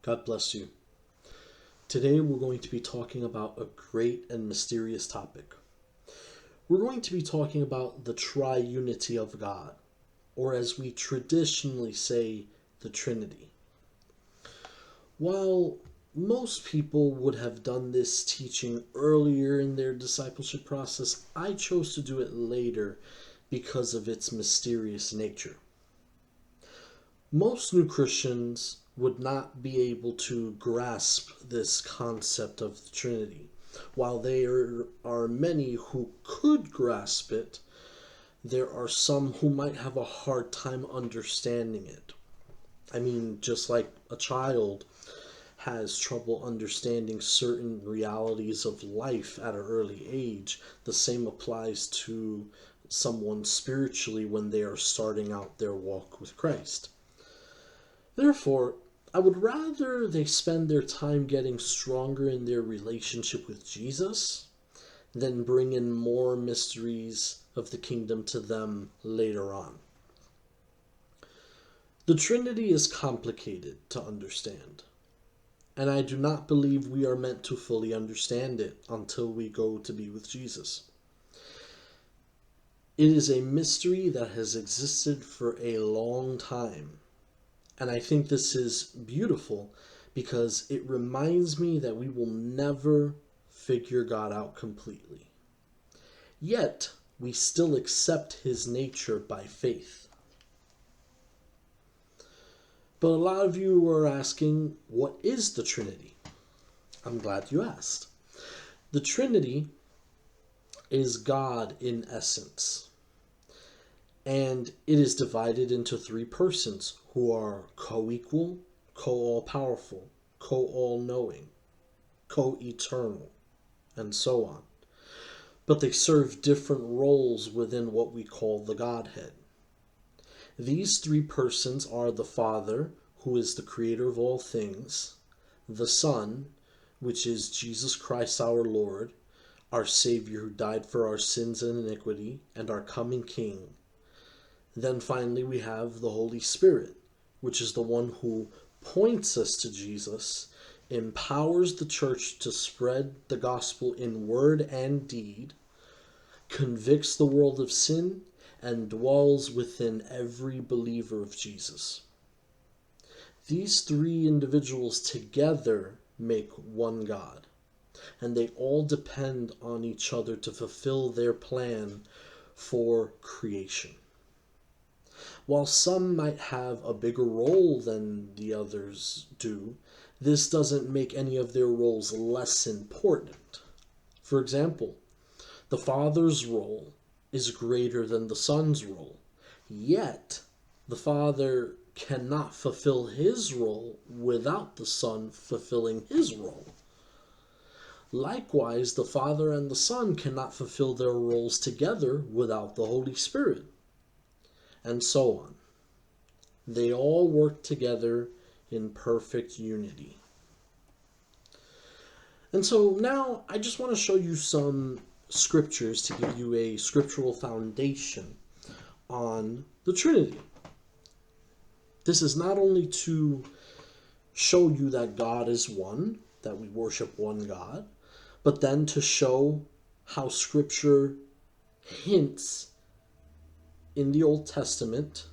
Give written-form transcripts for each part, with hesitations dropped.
God bless you. Today we're going to be talking about a great and mysterious topic. We're going to be talking about the triunity of God, or as we traditionally say, the Trinity. While most people would have done this teaching earlier in their discipleship process, I chose to do it later because of its mysterious nature. Most new Christians would not be able to grasp this concept of the Trinity. While there are many who could grasp it, there are some who might have a hard time understanding it. I mean, just like a child has trouble understanding certain realities of life at an early age, the same applies to someone spiritually when they are starting out their walk with Christ. Therefore, I would rather they spend their time getting stronger in their relationship with Jesus than bring in more mysteries of the kingdom to them later on. The Trinity is complicated to understand, and I do not believe we are meant to fully understand it until we go to be with Jesus. It is a mystery that has existed for a long time. And I think this is beautiful because it reminds me that we will never figure God out completely. Yet, we still accept his nature by faith. But a lot of you are asking, what is the Trinity? I'm glad you asked. The Trinity is God in essence. And it is divided into three persons who are co-equal, co-all-powerful, co-all-knowing, co-eternal, and so on. But they serve different roles within what we call the Godhead. These three persons are the Father, who is the creator of all things, the Son, which is Jesus Christ our Lord, our Savior who died for our sins and iniquity, and our coming King. Then finally we have the Holy Spirit, which is the one who points us to Jesus, empowers the church to spread the gospel in word and deed, convicts the world of sin, and dwells within every believer of Jesus. These three individuals together make one God, and they all depend on each other to fulfill their plan for creation. While some might have a bigger role than the others do, this doesn't make any of their roles less important. For example, the Father's role is greater than the Son's role, yet the Father cannot fulfill his role without the Son fulfilling his role. Likewise, the Father and the Son cannot fulfill their roles together without the Holy Spirit. And so on. They all work together in perfect unity. And so now I just want to show you some scriptures to give you a scriptural foundation on the Trinity. This is not only to show you that God is one, that we worship one God, but then to show how Scripture hints in the Old Testament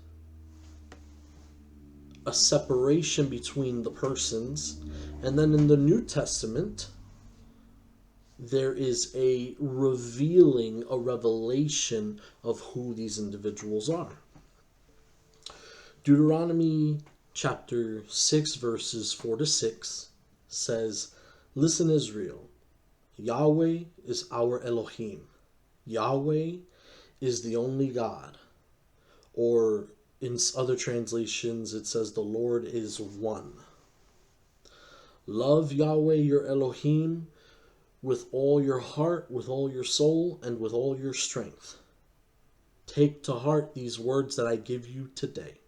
a separation between the persons, and then in the New Testament there is a revelation of who these individuals are. Deuteronomy chapter 6 verses 4 to 6 says, "Listen, Israel, Yahweh is our Elohim. Yahweh is the only God." Or in other translations, it says the Lord is one. Love Yahweh your Elohim with all your heart, with all your soul, and with all your strength. Take to heart these words that I give you today.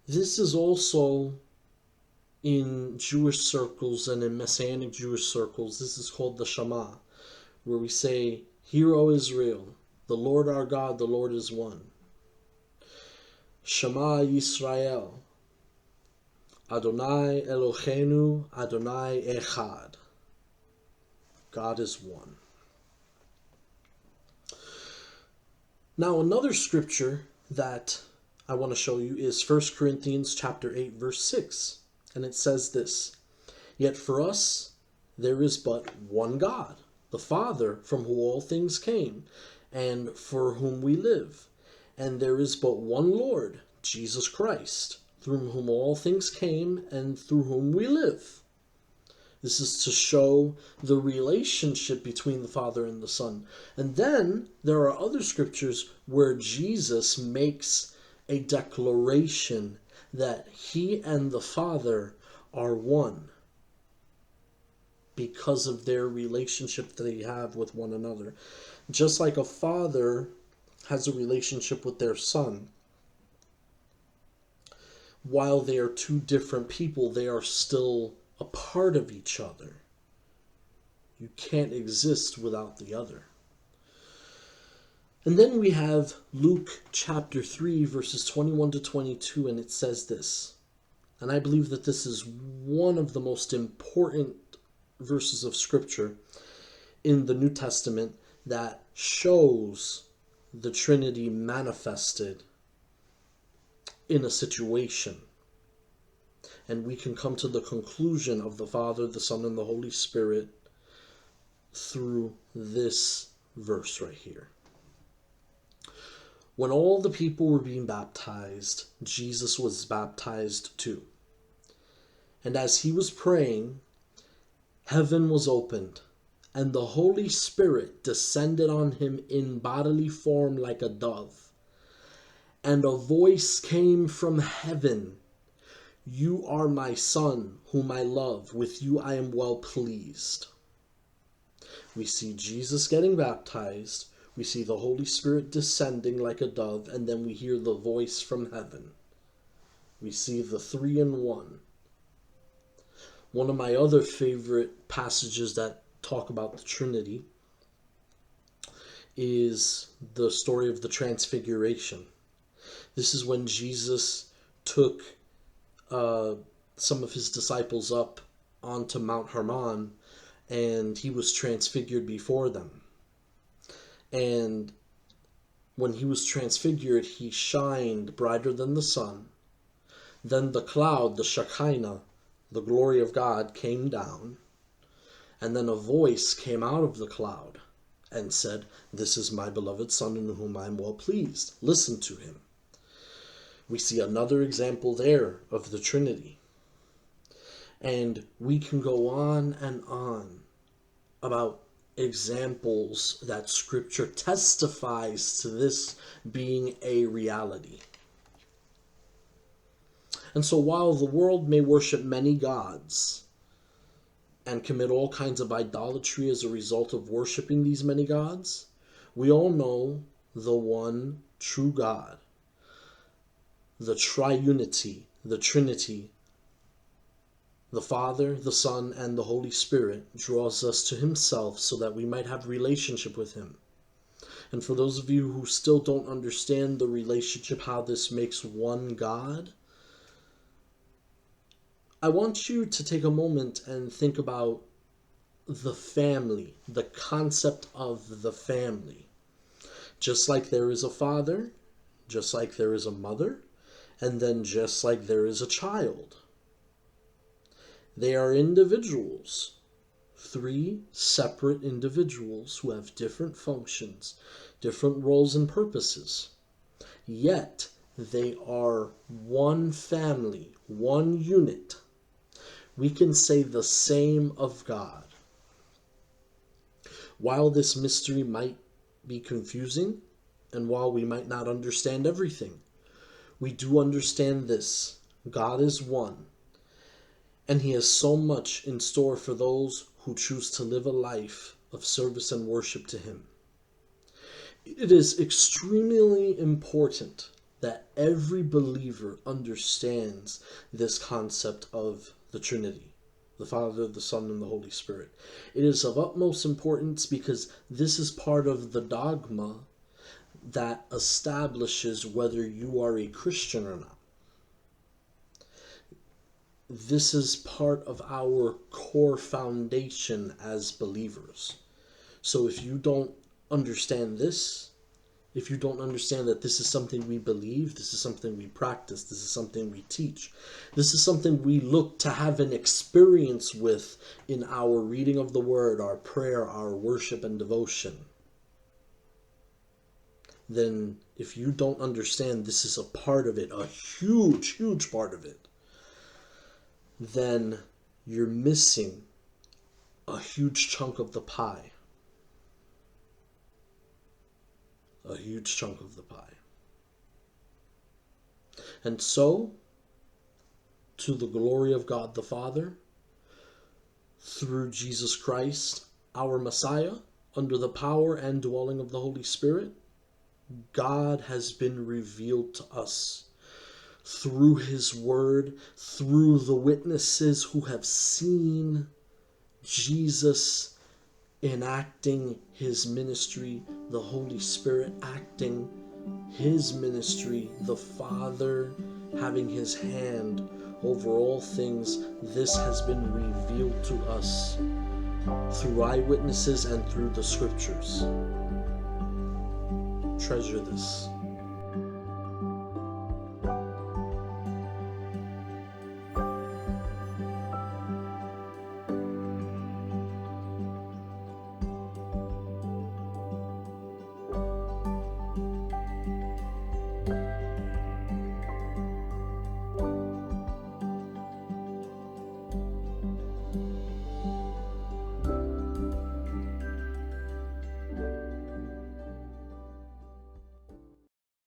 This is also in Jewish circles and in Messianic Jewish circles. This is called the Shema, where we say, "Hear, O Israel, the Lord our God, the Lord is one. Shema Yisrael, Adonai Eloheinu, Adonai Echad. God is one. Now, another scripture that I want to show you is 1 Corinthians chapter 8, verse 6. And it says this, "Yet for us there is but one God, the Father, from whom all things came, and for whom we live. And there is but one Lord, Jesus Christ, through whom all things came, and through whom we live." This is to show the relationship between the Father and the Son. And then there are other scriptures where Jesus makes a declaration that he and the Father are one because of their relationship that they have with one another. Just like a father has a relationship with their son, while they are two different people, they are still a part of each other. You can't exist without the other. And then we have Luke chapter 3, verses 21 to 22, and it says this. And I believe that this is one of the most important verses of Scripture in the New Testament that shows the Trinity manifested in a situation. And we can come to the conclusion of the Father, the Son, and the Holy Spirit through this verse right here. When all the people were being baptized, Jesus was baptized too. And as he was praying, heaven was opened, and the Holy Spirit descended on him in bodily form like a dove. And a voice came from heaven, "You are my Son, whom I love. With you I am well pleased." We see Jesus getting baptized. We see the Holy Spirit descending like a dove. And then we hear the voice from heaven. We see the 3 in 1. One of my other favorite passages that talk about the Trinity is the story of the Transfiguration. This is when Jesus took some of his disciples up onto Mount Hermon, and he was transfigured before them. And when he was transfigured, he shined brighter than the sun. Then the cloud, the Shekinah, the glory of God, came down. And then a voice came out of the cloud and said, "This is my beloved Son, in whom I am well pleased. Listen to him." We see another example there of the Trinity. And we can go on and on about examples that Scripture testifies to this being a reality. And so while the world may worship many gods and commit all kinds of idolatry as a result of worshiping these many gods, we all know the one true God. The triunity, the Trinity, the Father, the Son, and the Holy Spirit draws us to himself so that we might have relationship with him. And for those of you who still don't understand the relationship, how this makes one God, I want you to take a moment and think about the family, the concept of the family. Just like there is a father, just like there is a mother, and then just like there is a child. They are individuals, 3 separate individuals who have different functions, different roles and purposes. Yet they are one family, one unit. We can say the same of God. While this mystery might be confusing, and while we might not understand everything, we do understand this: God is one, and he has so much in store for those who choose to live a life of service and worship to him. It is extremely important that every believer understands this concept of the Trinity, the Father, the Son, and the Holy Spirit. It is of utmost importance because this is part of the dogma that establishes whether you are a Christian or not. this is part of our core foundation as believers. So if you don't understand this, if you don't understand that this is something we believe, this is something we practice, this is something we teach, this is something we look to have an experience with in our reading of the Word, our prayer, our worship and devotion, then if you don't understand this is a part of it, a huge, huge part of it, then you're missing a huge chunk of the pie. A huge chunk of the pie. And so, to the glory of God the Father, through Jesus Christ, our Messiah, under the power and dwelling of the Holy Spirit, God has been revealed to us through His Word, through the witnesses who have seen Jesus enacting His ministry, the Holy Spirit acting His ministry, the Father having His hand over all things. This has been revealed to us through eyewitnesses and through the Scriptures. Treasure this.